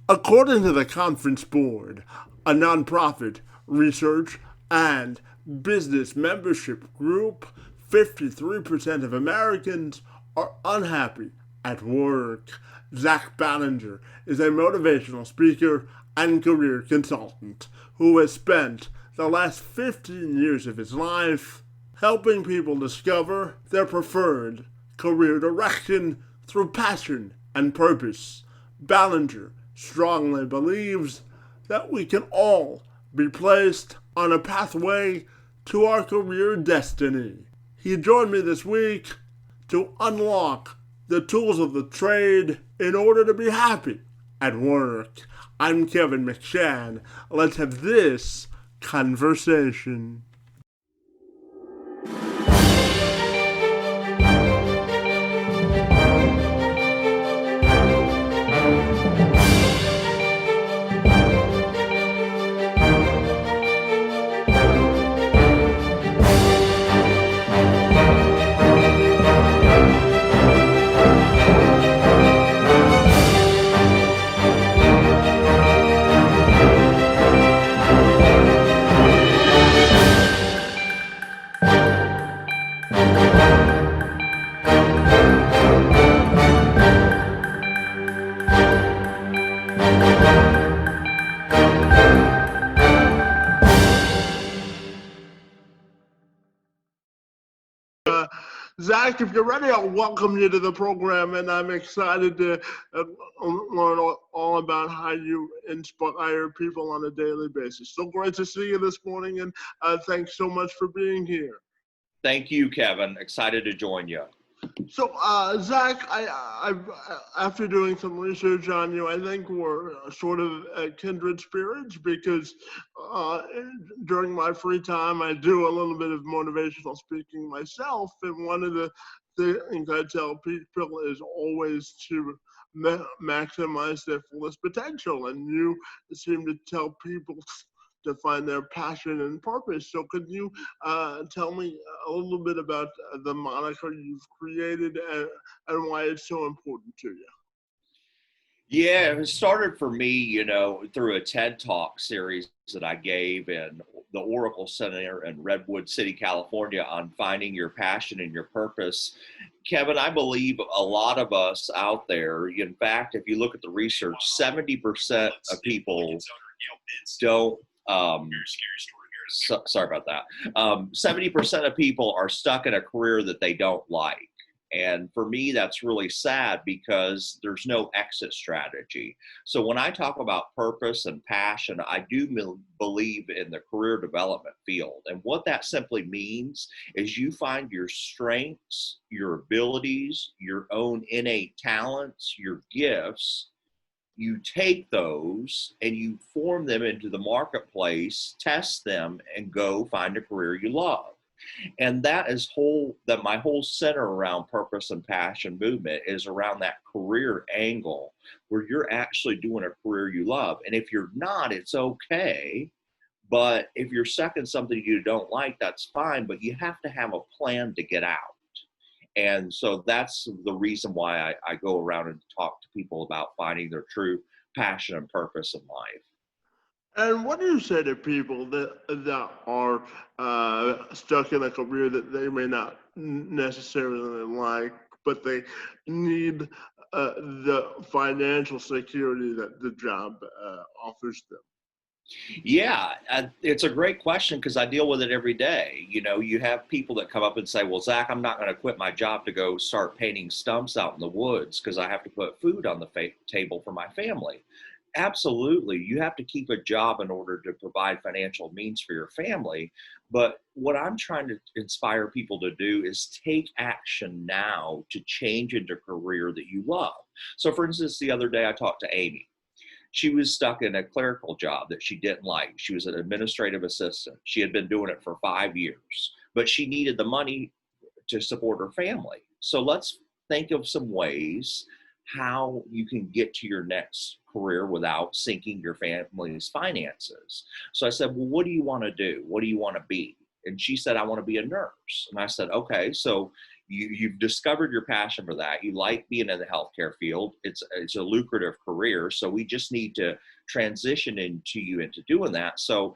According to the Conference Board, a nonprofit research and business membership group, 53% of Americans are unhappy at work. Zack Ballinger is a motivational speaker and career consultant who has spent the last 15 years of his life helping people discover their preferred career direction through passion and purpose. Ballinger strongly believes that we can all be placed on a pathway to our career destiny. He joined me this week to unlock the tools of the trade in order to be happy at work. I'm Kevin McShann. Let's have this conversation. Zach, if you're ready, I'll welcome you to the program, and I'm excited to learn all about how you inspire people on a daily basis. So great to see you this morning, and thanks so much for being here. Thank you, Kevin. Excited to join you. So, Zach, after doing some research on you, I think we're sort of kindred spirits because during my free time, I do a little bit of motivational speaking myself. And one of the things I tell people is always to maximize their fullest potential. And you seem to tell people to find their passion and purpose. So could you tell me a little bit about the moniker you've created and why it's so important to you? Yeah, it started for me, through a TED Talk series that I gave in the Oracle Center in Redwood City, California, on finding your passion and your purpose. Kevin, I believe a lot of us out there, in fact, if you look at the research, 70% of people don't, sorry about that. 70% of people are stuck in a career that they don't like. And for me, that's really sad because there's no exit strategy. So when I talk about purpose and passion, I do believe in the career development field. And what that simply means is you find your strengths, your abilities, your own innate talents, your gifts. You take those and you form them into the marketplace, test them, and go find a career you love. And that my whole center around purpose and passion movement is around that career angle where you're actually doing a career you love. And if you're not, it's okay. But if you're stuck in something you don't like, that's fine. But you have to have a plan to get out. And so that's the reason why I go around and talk to people about finding their true passion and purpose in life. And what do you say to people that are stuck in a career that they may not necessarily like, but they need the financial security that the job offers them? Yeah, it's a great question because I deal with it every day. You have people that come up and say, well, Zach, I'm not going to quit my job to go start painting stumps out in the woods because I have to put food on the table for my family. Absolutely. You have to keep a job in order to provide financial means for your family. But what I'm trying to inspire people to do is take action now to change into a career that you love. So, for instance, the other day I talked to Amy. She was stuck in a clerical job that she didn't like. She was an administrative assistant. She had been doing it for 5 years, but she needed the money to support her family. So let's think of some ways how you can get to your next career without sinking your family's finances. So I said, well, what do you want to do? What do you want to be? And she said, I want to be a nurse. And I said, okay, so You've discovered your passion for that. You like being in the healthcare field. It's a lucrative career. So we just need to transition into doing that. So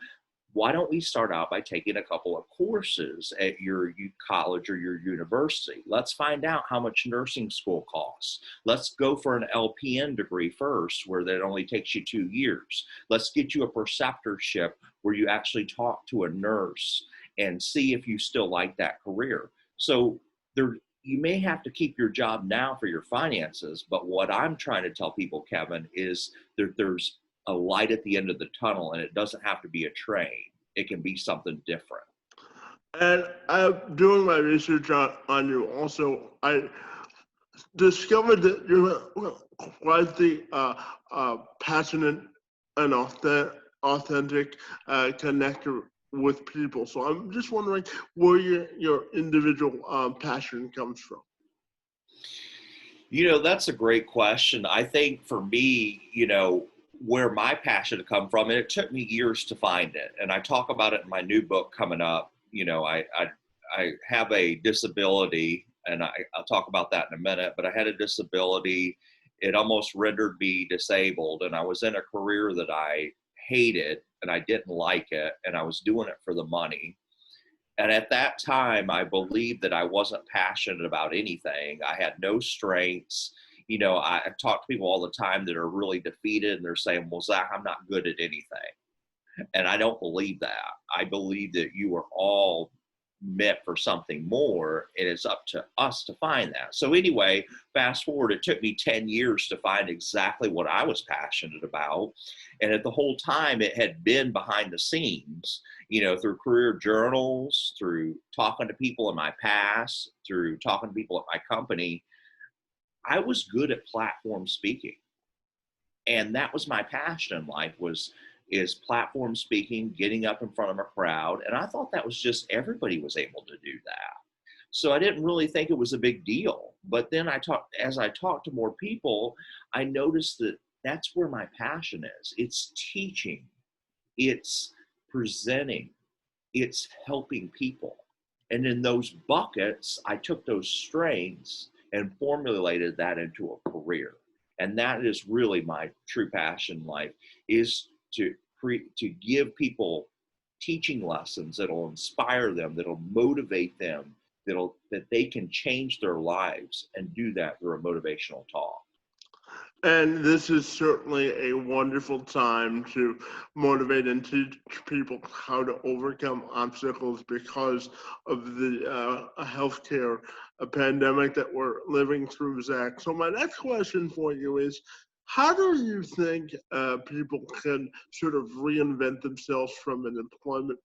why don't we start out by taking a couple of courses at your college or your university? Let's find out how much nursing school costs. Let's go for an LPN degree first, where that only takes you 2 years. Let's get you a preceptorship where you actually talk to a nurse and see if you still like that career. So you may have to keep your job now for your finances, but what I'm trying to tell people, Kevin, is there's a light at the end of the tunnel, and it doesn't have to be a train. It can be something different. And I'm doing my research on you also. I discovered that you're quite the passionate and authentic connector with people. So I'm just wondering where your individual passion comes from. That's a great question. I think for me, where my passion come from, and it took me years to find it. And I talk about it in my new book coming up. I have a disability, and I'll talk about that in a minute, but I had a disability. It almost rendered me disabled, and I was in a career that I hated and I didn't like it, and I was doing it for the money. And at that time, I believed that I wasn't passionate about anything. I had no strengths. I talk to people all the time that are really defeated, and they're saying, well, Zack, I'm not good at anything. And I don't believe that. I believe that you are all meant for something more, and it's up to us to find that. So anyway, fast forward, it took me 10 years to find exactly what I was passionate about. And at the whole time, it had been behind the scenes, through career journals, through talking to people in my past, through talking to people at my company. I was good at platform speaking. And that was my passion in life, is platform speaking, getting up in front of a crowd. And I thought that was just everybody was able to do that. So I didn't really think it was a big deal. But then as I talked to more people, I noticed that that's where my passion is. It's teaching, it's presenting, it's helping people. And in those buckets, I took those strengths and formulated that into a career. And that is really my true passion in life, is to give people teaching lessons that'll inspire them, that'll motivate them, that they can change their lives, and do that through a motivational talk. And this is certainly a wonderful time to motivate and teach people how to overcome obstacles because of the healthcare pandemic that we're living through, Zack. So my next question for you is, how do you think people can sort of reinvent themselves from an employment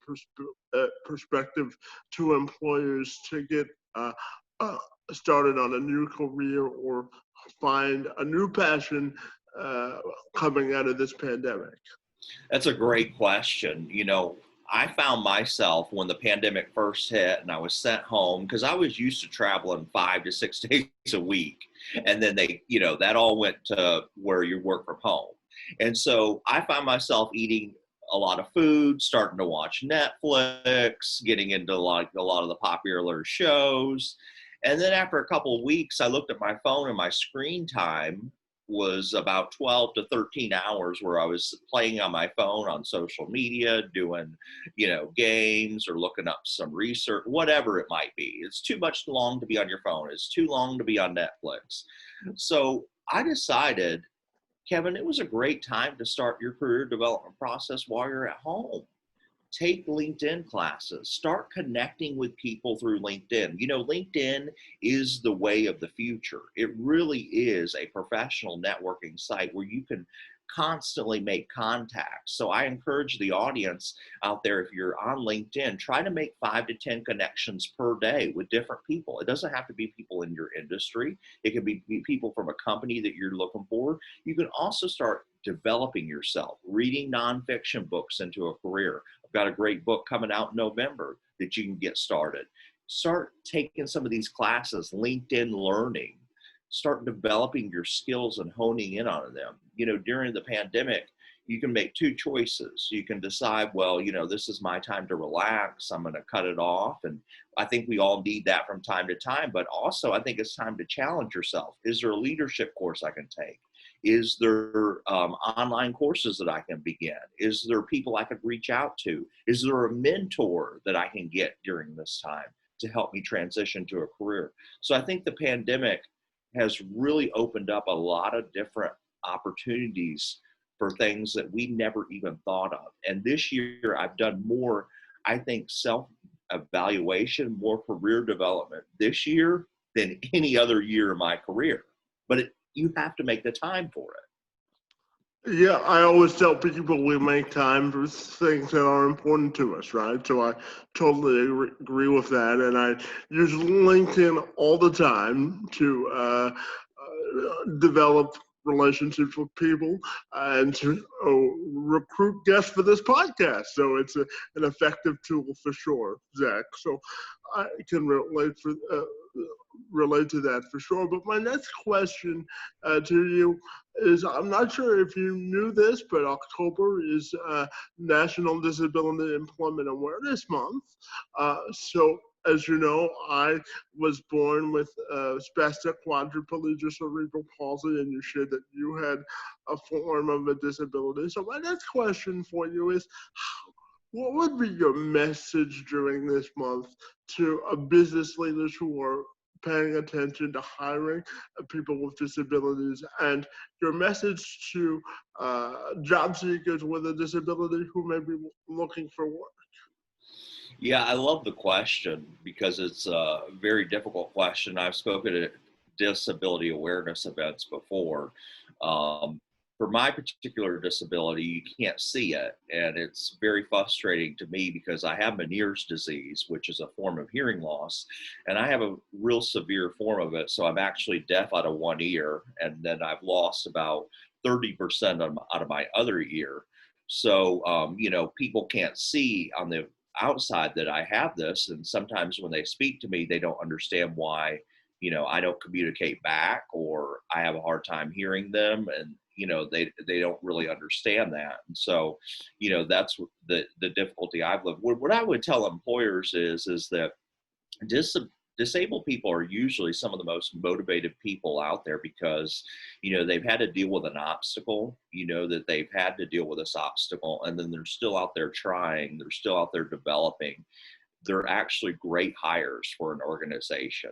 perspective to employers to get started on a new career or find a new passion coming out of this pandemic? That's a great question. I found myself when the pandemic first hit and I was sent home, because I was used to traveling 5 to 6 days a week. And then that all went to where you work from home. And so I found myself eating a lot of food, starting to watch Netflix, getting into a lot of the popular shows. And then after a couple of weeks, I looked at my phone, and my screen time was about 12 to 13 hours, where I was playing on my phone on social media, doing, games, or looking up some research, whatever it might be. It's too long to be on your phone. It's too long to be on Netflix. So I decided, Kevin, it was a great time to start your career development process while you're at home. Take LinkedIn classes, start connecting with people through LinkedIn. LinkedIn is the way of the future. It really is a professional networking site where you can constantly make contacts. So I encourage the audience out there, if you're on LinkedIn, try to make 5 to 10 connections per day with different people. It doesn't have to be people in your industry. It can be people from a company that you're looking for. You can also start developing yourself, reading nonfiction books into a career. I've got a great book coming out in November that you can get started. Start taking some of these classes, LinkedIn Learning. start developing your skills and honing in on them. During the pandemic, you can make two choices. You can decide, well, this is my time to relax. I'm going to cut it off. And I think we all need that from time to time. But also, I think it's time to challenge yourself. Is there a leadership course I can take? Is there online courses that I can begin? Is there people I could reach out to? Is there a mentor that I can get during this time to help me transition to a career? So I think the pandemic has really opened up a lot of different opportunities for things that we never even thought of. And this year I've done more, I think, self-evaluation, more career development this year than any other year in my career. But you have to make the time for it. Yeah, I always tell people we make time for things that are important to us, right? So I totally agree with that. And I use LinkedIn all the time to develop relationships with people and to recruit guests for this podcast. So it's an effective tool for sure, Zach. So I can relate to that for sure. But my next question to you is, I'm not sure if you knew this, but October is National Disability Employment Awareness Month. So as you know, I was born with spastic quadriplegia cerebral palsy, and you shared that you had a form of a disability. So my next question for you is, what would be your message during this month to business leaders who are paying attention to hiring people with disabilities, and your message to job seekers with a disability who may be looking for work? Yeah, I love the question because it's a very difficult question. I've spoken at disability awareness events before. Um, for my particular disability, you can't see it. And it's very frustrating to me because I have Meniere's disease, which is a form of hearing loss. And I have a real severe form of it. So I'm actually deaf out of one ear. And then I've lost about 30% out of my other ear. So, people can't see on the outside that I have this. And sometimes when they speak to me, they don't understand why, I don't communicate back, or I have a hard time hearing them. And, they don't really understand that. And so, that's the difficulty I've lived. What I would tell employers is that disabled people are usually some of the most motivated people out there because, they've had to deal with an obstacle, that they've had to deal with this obstacle, and then they're still out there trying, they're still out there developing. They're actually great hires for an organization.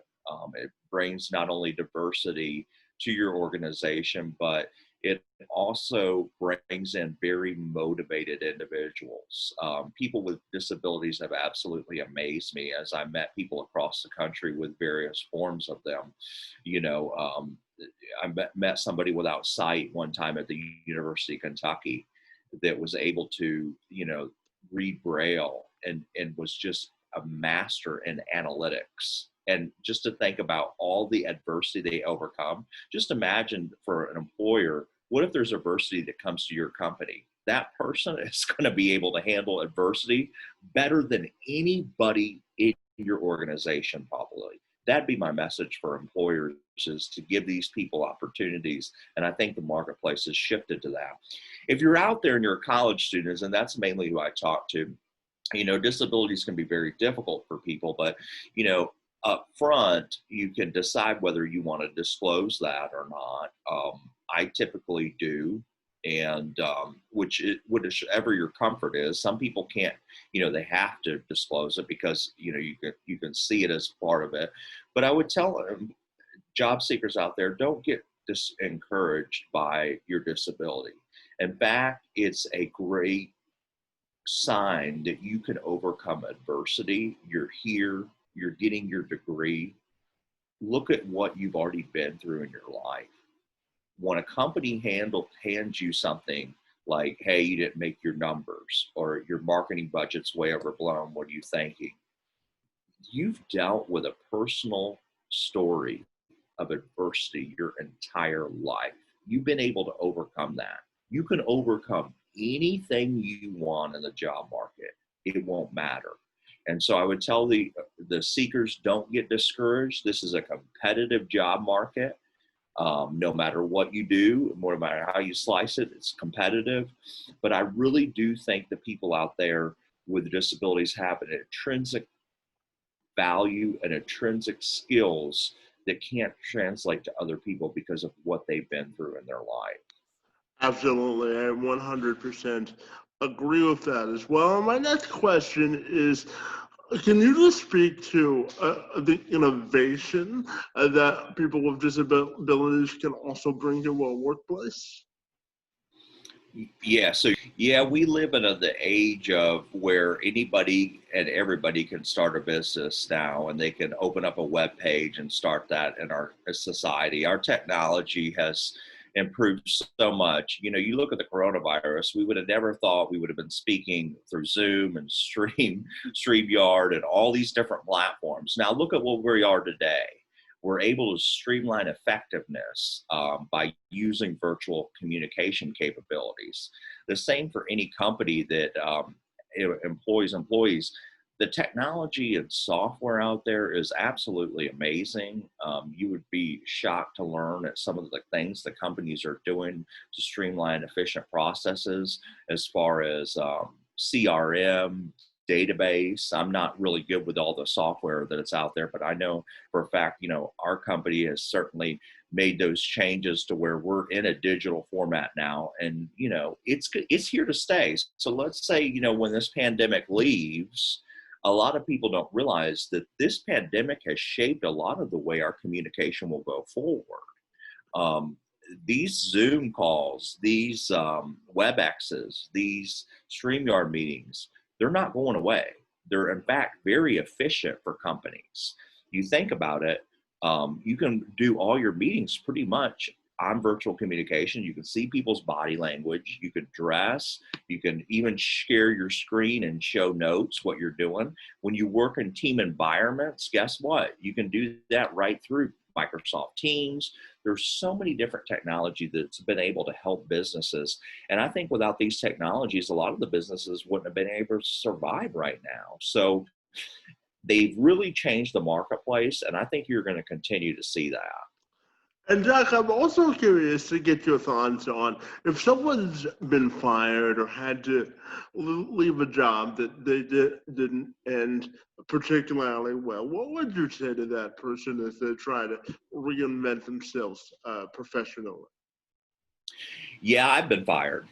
It brings not only diversity to your organization, but it also brings in very motivated individuals. People with disabilities have absolutely amazed me as I met people across the country with various forms of them. I met somebody without sight one time at the University of Kentucky that was able to, read Braille and was just a master in analytics. And just to think about all the adversity they overcome, just imagine for an employer, what if there's adversity that comes to your company? That person is going to be able to handle adversity better than anybody in your organization, probably. That'd be my message for employers, is to give these people opportunities. And I think the marketplace has shifted to that. If you're out there and you're college students, and that's mainly who I talk to, disabilities can be very difficult for people, but, up front, you can decide whether you want to disclose that or not. I typically do, and whichever your comfort is. Some people can't, they have to disclose it because, you can see it as part of it. But I would tell job seekers out there, don't get discouraged by your disability. In fact, it's a great sign that you can overcome adversity. You're here, you're getting your degree. Look at what you've already been through in your life. When a company hands you something like, hey, you didn't make your numbers, or your marketing budget's way overblown, what are you thinking? You've dealt with a personal story of adversity your entire life. You've been able to overcome that. You can overcome anything you want in the job market. It won't matter. And so I would tell the seekers, don't get discouraged. This is a competitive job market. No matter what you do, no matter how you slice it, it's competitive. But I really do think that people out there with disabilities have an intrinsic value and intrinsic skills that can't translate to other people because of what they've been through in their life. Absolutely, I 100% agree with that as well. And my next question is, can you just speak to the innovation that people with disabilities can also bring to a workplace? Yeah, so yeah, we live in the age of where anybody and everybody can start a business now, and they can open up a web page and start that in our society. Our technology has improved so much. You know, you look at the coronavirus, we would have never thought we would have been speaking through Zoom and StreamYard and all these different platforms. Now look at what we are today. We're able to streamline effectiveness by using virtual communication capabilities. The same for any company that employs employees. The technology and software out there is absolutely amazing. You would be shocked to learn at some of the things the companies are doing to streamline efficient processes as far as CRM, database. I'm not really good with all the software that it's out there, but I know for a fact, you know, our company has certainly made those changes to where we're in a digital format now, and you know, it's here to stay. So let's say, you know, when this pandemic leaves, a lot of people don't realize that this pandemic has shaped a lot of the way our communication will go forward. Um, these Zoom calls, these WebExes, these StreamYard meetings, they're not going away. They're in fact very efficient for companies. You think about it, you can do all your meetings pretty much on virtual communication. You can see people's body language. You can dress. You can even share your screen and show notes what you're doing. When you work in team environments, guess what? You can do that right through Microsoft Teams. There's so many different technology that's been able to help businesses. And I think without these technologies, a lot of the businesses wouldn't have been able to survive right now. So they've really changed the marketplace. And I think you're going to continue to see that. And Jack, I'm also curious to get your thoughts on if someone's been fired or had to leave a job that they didn't end particularly well. What would you say to that person as they try to reinvent themselves professionally? Yeah, I've been fired.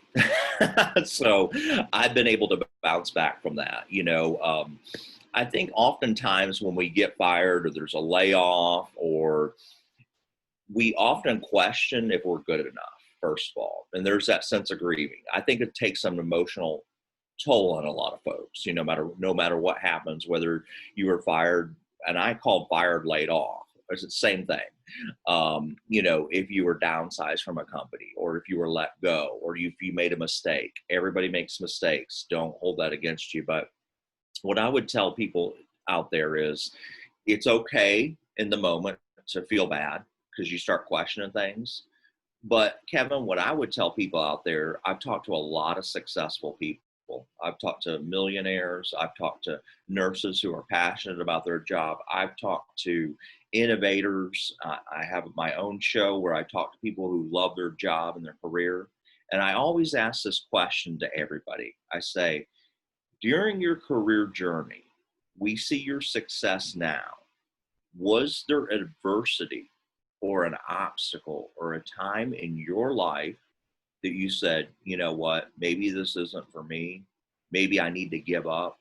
So I've been able to bounce back from that. You know, I think oftentimes when we get fired or there's a layoff, or we often question if we're good enough, first of all. And there's that sense of grieving. I think it takes some emotional toll on a lot of folks, you know, no matter what happens, whether you were fired, and I call fired laid off. It's the same thing. You know, if you were downsized from a company, or if you were let go, or if you made a mistake. Everybody makes mistakes. Don't hold that against you. But what I would tell people out there is it's okay in the moment to feel bad because you start questioning things. But Kevin, what I would tell people out there, I've talked to a lot of successful people. I've talked to millionaires. I've talked to nurses who are passionate about their job. I've talked to innovators. I have my own show where I talk to people who love their job and their career. And I always ask this question to everybody. I say, during your career journey, we see your success now. Was there adversity or an obstacle or a time in your life that you said, you know what, maybe this isn't for me, maybe I need to give up?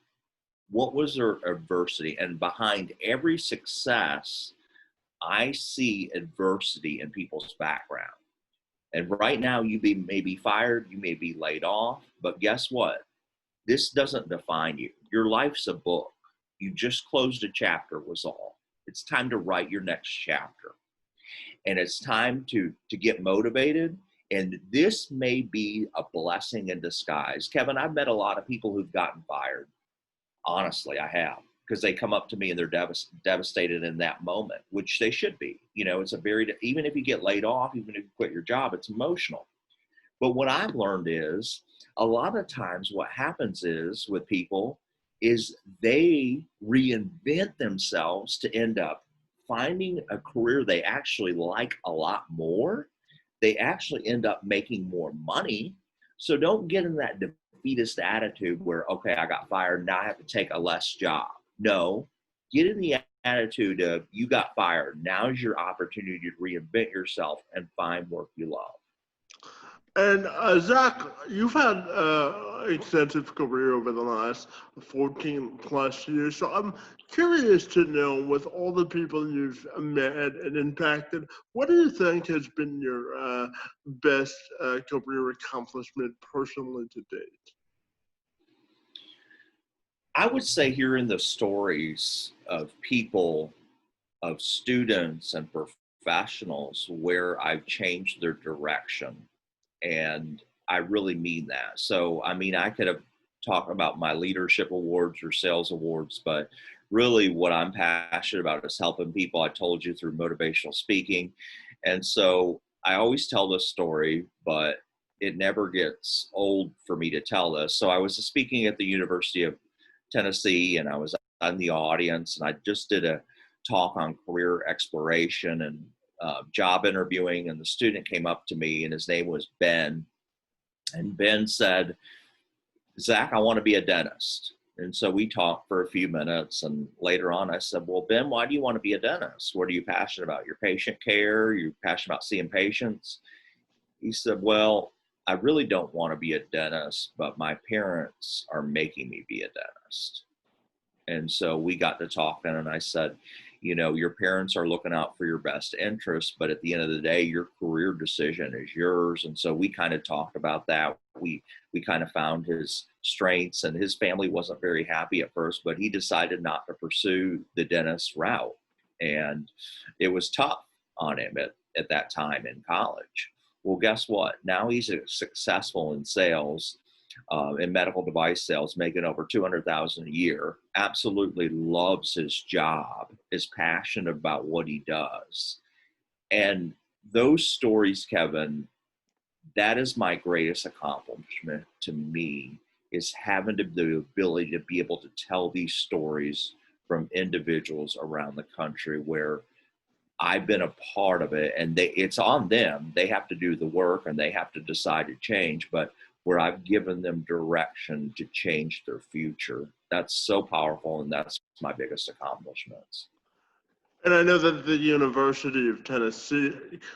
What was their adversity? And behind every success, I see adversity in people's background. And right now, may be fired, you may be laid off, but guess what? This doesn't define you. Your life's a book. You just closed a chapter, was all. It's time to write your next chapter. And it's time to get motivated. And this may be a blessing in disguise. Kevin, I've met a lot of people who've gotten fired. Honestly, I have, because they come up to me and they're devastated in that moment, which they should be. You know, it's a very, even if you get laid off, even if you quit your job, it's emotional. But what I've learned is a lot of times what happens is with people is they reinvent themselves to end up finding a career they actually like a lot more, they actually end up making more money. So don't get in that defeatist attitude where, okay, I got fired, now I have to take a less job. No, get in the attitude of you got fired. Now's your opportunity to reinvent yourself and find work you love. And Zach, you've had extensive career over the last 14 plus years. So I'm curious to know, with all the people you've met and impacted, what do you think has been your best career accomplishment personally to date? I would say hearing the stories of people, of students and professionals where I've changed their direction. And I really mean that. So, I mean, I could have talked about my leadership awards or sales awards, but really what I'm passionate about is helping people. I told you, through motivational speaking. And so I always tell this story, but it never gets old for me to tell this. So I was speaking at the University of Tennessee, and I was in the audience, and I just did a talk on career exploration and job interviewing. And the student came up to me, and his name was Ben. And Ben said, Zach, I want to be a dentist. And so we talked for a few minutes. And later on, I said, well, Ben, why do you want to be a dentist? What are you passionate about? Your patient care? You're passionate about seeing patients? He said, well, I really don't want to be a dentist, but my parents are making me be a dentist. And so we got to talking, and I said, you know, your parents are looking out for your best interest, but at the end of the day, your career decision is yours. And so we kind of talked about that. We kind of found his strengths, and his family wasn't very happy at first, but he decided not to pursue the dentist route. And it was tough on him at that time in college. Well, guess what? Now he's successful in sales, in medical device sales, making over $200,000 a year. Absolutely loves his job, is passionate about what he does. And those stories, Kevin, that is my greatest accomplishment to me, is having the ability to be able to tell these stories from individuals around the country where I've been a part of it, and it's on them. They have to do the work, and they have to decide to change, but where I've given them direction to change their future. That's so powerful, and that's my biggest accomplishments. And I know that the University of Tennessee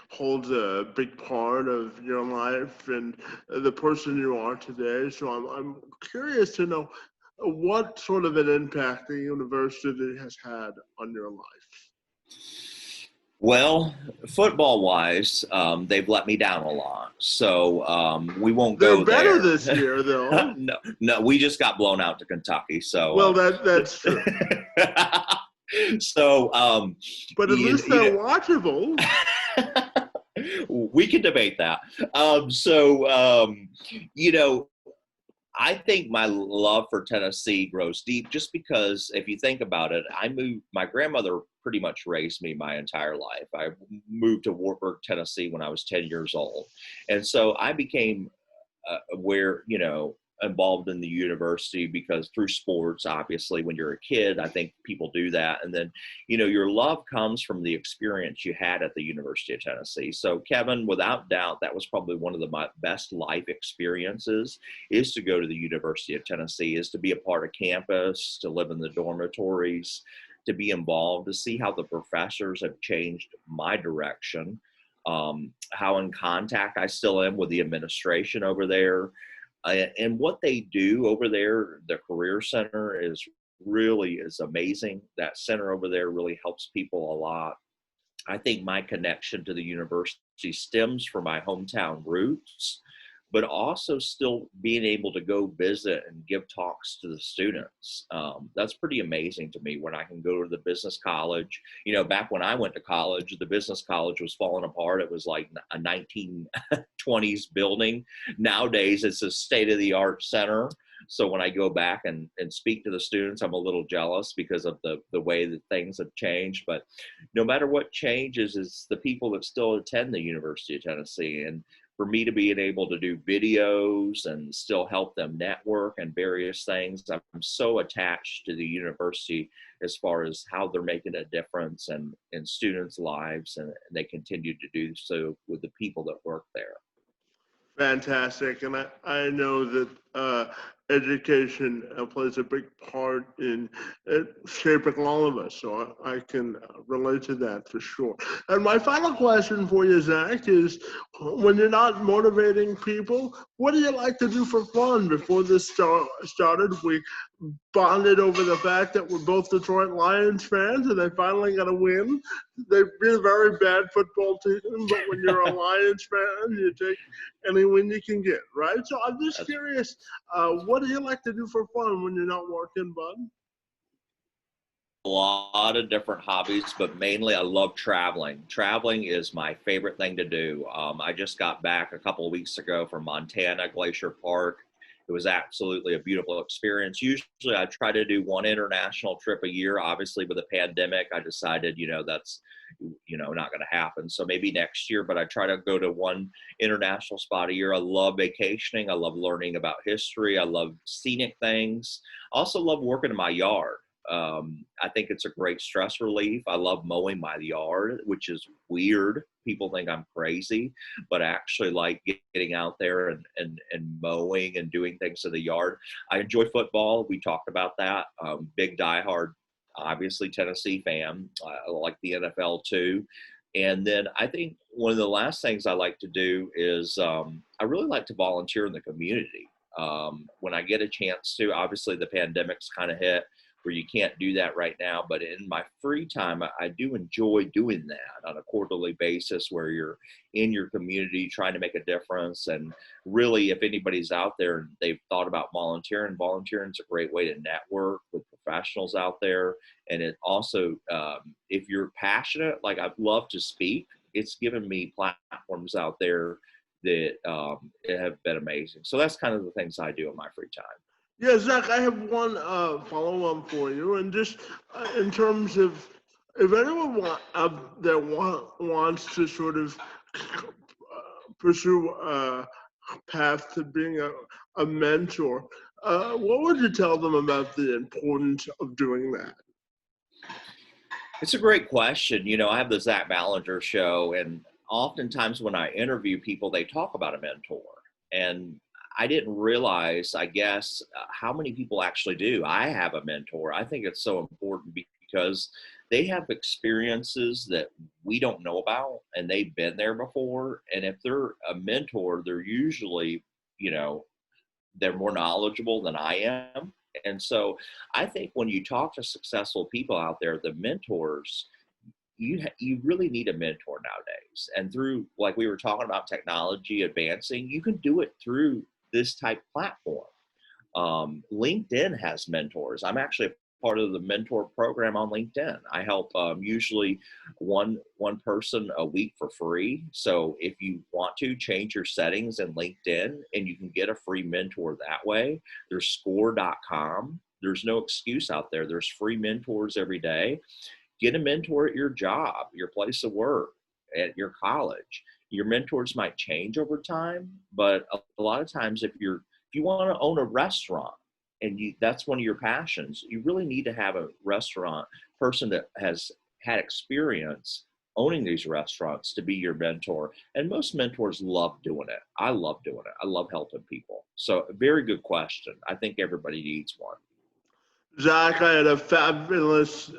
holds a big part of your life and the person you are today. So I'm curious to know what sort of an impact the university has had on your life. Well, football-wise, they've let me down a lot, so we won't They're go better there. this year, though. No, we just got blown out to Kentucky. So, well, that's true. So, but at least they're watchable. We can debate that. You know, I think my love for Tennessee grows deep just because if you think about it, my grandmother pretty much raised me my entire life. I moved to Wartburg, Tennessee when I was 10 years old. And so I became aware, involved in the university because through sports, obviously, when you're a kid, I think people do that. And then, your love comes from the experience you had at the University of Tennessee. So Kevin, without doubt, that was probably one of my best life experiences, is to go to the University of Tennessee, is to be a part of campus, to live in the dormitories, to be involved, to see how the professors have changed my direction, how in contact I still am with the administration over there. And what they do over there, the Career Center is amazing. That center over there really helps people a lot. I think my connection to the university stems from my hometown roots, but also still being able to go visit and give talks to the students. That's pretty amazing to me when I can go to the business college. Back when I went to college, the business college was falling apart. It was like a 1920s building. Nowadays, it's a state-of-the-art center. So when I go back and speak to the students, I'm a little jealous because of the way that things have changed. But no matter what changes, is the people that still attend the University of Tennessee. And for me to be able to do videos and still help them network and various things, I'm so attached to the university as far as how they're making a difference in students' lives, and they continue to do so with the people that work there. Fantastic. And I know that education plays a big part in shaping all of us. So I can relate to that for sure. And my final question for you, Zach, is when you're not motivating people, what do you like to do for fun? Before this started, we bonded over the fact that we're both Detroit Lions fans and they finally got a win. They've been a very bad football team, but when you're a Lions fan, you take any win you can get, right? So I'm just curious, what do you like to do for fun when you're not working, bud? A lot of different hobbies, but mainly I love traveling. Traveling is my favorite thing to do. I just got back a couple of weeks ago from Montana, Glacier Park. It was absolutely a beautiful experience. Usually I try to do one international trip a year. Obviously with the pandemic, I decided, that's, not going to happen. So maybe next year, but I try to go to one international spot a year. I love vacationing. I love learning about history. I love scenic things. I also love working in my yard. I think it's a great stress relief. I love mowing my yard, which is weird. People think I'm crazy, but I actually like getting out there and mowing and doing things in the yard. I enjoy football. We talked about that. Big diehard, obviously Tennessee fan. I like the NFL too. And then I think one of the last things I like to do is I really like to volunteer in the community. When I get a chance to, obviously the pandemic's kind of hit where you can't do that right now, but in my free time, I do enjoy doing that on a quarterly basis where you're in your community trying to make a difference. And really, if anybody's out there and they've thought about volunteering is a great way to network with professionals out there. And it also, if you're passionate, like I'd love to speak, it's given me platforms out there that have been amazing. So that's kind of the things I do in my free time. Yeah, Zach, I have one follow-up for you, and just in terms of if anyone wants to sort of pursue a path to being a mentor, what would you tell them about the importance of doing that? It's a great question. I have the Zack Ballinger show, and oftentimes when I interview people, they talk about a mentor. And I didn't realize, I guess, how many people actually do. I have a mentor. I think it's so important because they have experiences that we don't know about and they've been there before. And if they're a mentor, they're usually, they're more knowledgeable than I am. And so I think when you talk to successful people out there, the mentors, you really need a mentor nowadays. And through, like we were talking about technology advancing, you can do it through this type platform. LinkedIn has mentors. I'm actually a part of the mentor program on LinkedIn. I help usually one person a week for free. So if you want to change your settings in LinkedIn and you can get a free mentor that way, there's score.com. There's no excuse out there. There's free mentors every day. Get a mentor at your job, your place of work, at your college. Your mentors might change over time, but a lot of times if you want to own a restaurant and that's one of your passions, you really need to have a restaurant person that has had experience owning these restaurants to be your mentor. And most mentors love doing it. I love doing it. I love helping people. So a very good question. I think everybody needs one. Zach, I had a fabulous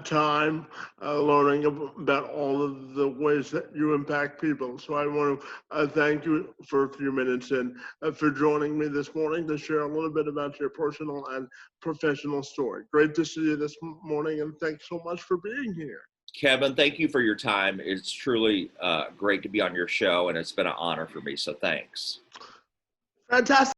time learning about all of the ways that you impact people. So I want to thank you for a few minutes and for joining me this morning to share a little bit about your personal and professional story. Great to see you this morning, and thanks so much for being here. Kevin, thank you for your time. It's truly great to be on your show, and it's been an honor for me. So thanks. Fantastic.